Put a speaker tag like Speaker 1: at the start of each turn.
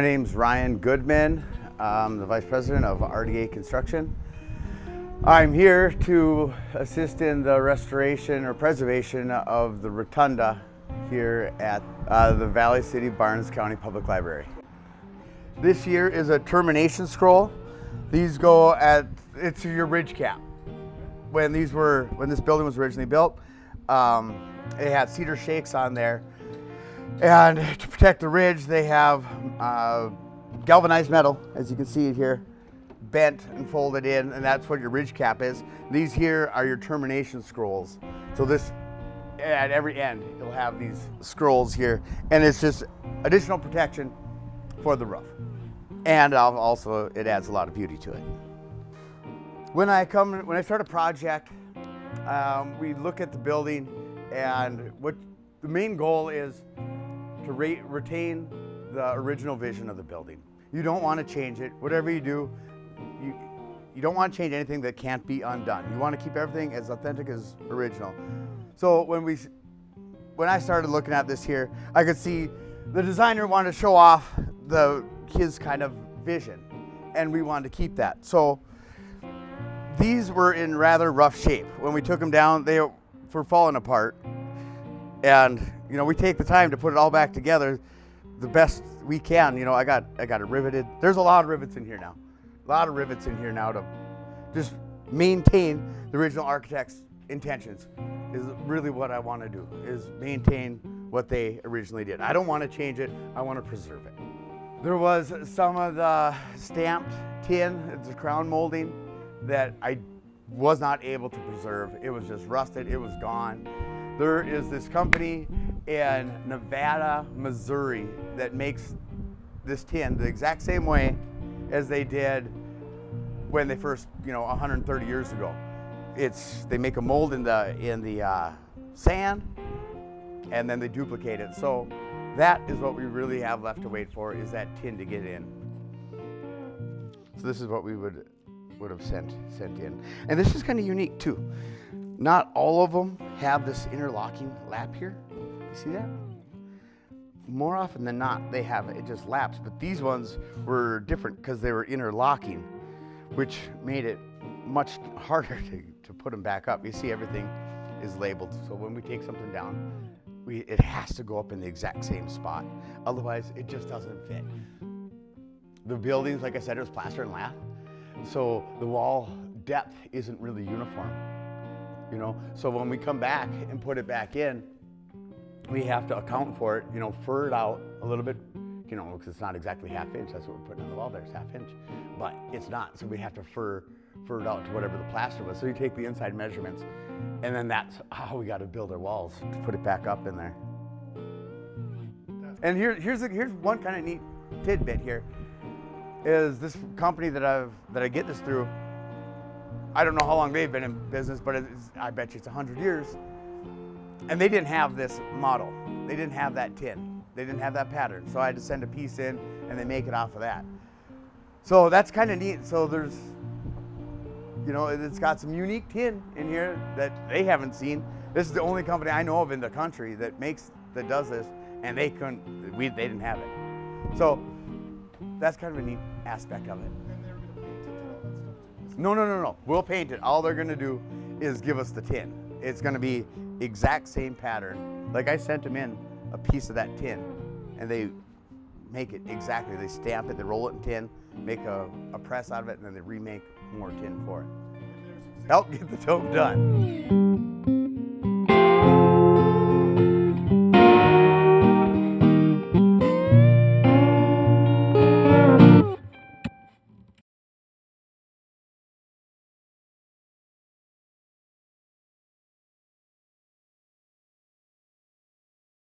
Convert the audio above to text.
Speaker 1: name's Ryan Goodman. I'm the Vice President of RDA Construction. I'm here to assist in the restoration or preservation of the rotunda here at the Valley City Barnes County Public Library. This here is a termination scroll. These go it's your ridge cap. When this building was originally built, it had cedar shakes on there. And to protect the ridge, they have galvanized metal, as you can see here, bent and folded in, and that's what your ridge cap is. These here are your termination scrolls. So this, at every end, you'll have these scrolls here, and it's just additional protection for the roof. And also, it adds a lot of beauty to it. When I start a project, we look at the building, and what the main goal is to retain the original vision of the building. You don't want to change it. Whatever you do, you don't want to change anything that can't be undone. You want to keep everything as authentic as original. So when I started looking at this here, I could see the designer wanted to show off his kind of vision, and we wanted to keep that. So these were in rather rough shape. When we took them down, they were falling apart. And we take the time to put it all back together the best we can. I got it riveted. There's a lot of rivets in here now. A lot of rivets in here now to just maintain the original architect's intentions is really what I want to do, is maintain what they originally did. I don't want to change it. I want to preserve it. There was some of the stamped tin, it's a crown molding, that I was not able to preserve. It was just rusted. It was gone. There is this company in Nevada, Missouri that makes this tin the exact same way as they did when they first, 130 years ago. They make a mold in the sand, and then they duplicate it. So that is what we really have left to wait for, is that tin to get in. So this is what we would have sent in. And this is kind of unique too. Not all of them have this interlocking lap here. You see that? More often than not, it just laps. But these ones were different because they were interlocking, which made it much harder to put them back up. You see, everything is labeled. So when we take something down, it has to go up in the exact same spot. Otherwise, it just doesn't fit. The buildings, like I said, it was plaster and lath. So the wall depth isn't really uniform. So when we come back and put it back in, we have to account for it, fur it out a little bit, because it's not exactly half inch. That's what we're putting on the wall there, it's half inch. But it's not, so we have to fur it out to whatever the plaster was. So you take the inside measurements, and then that's how we got to build our walls to put it back up in there. And here's one kind of neat tidbit here, is this company that I get this through. I don't know how long they've been in business, but I bet you it's 100 years. And they didn't have this model. They didn't have that tin. They didn't have that pattern. So I had to send a piece in, and they make it off of that. So that's kind of neat. So there's, it's got some unique tin in here that they haven't seen. This is the only company I know of in the country that does this, and they didn't have it. So that's kind of a neat aspect of it. No. We'll paint it. All they're going to do is give us the tin. It's going to be exact same pattern. Like I sent them in a piece of that tin, and they make it exactly. They stamp it, they roll it in tin, make a press out of it, and then they remake more tin for it. Help get the dome done.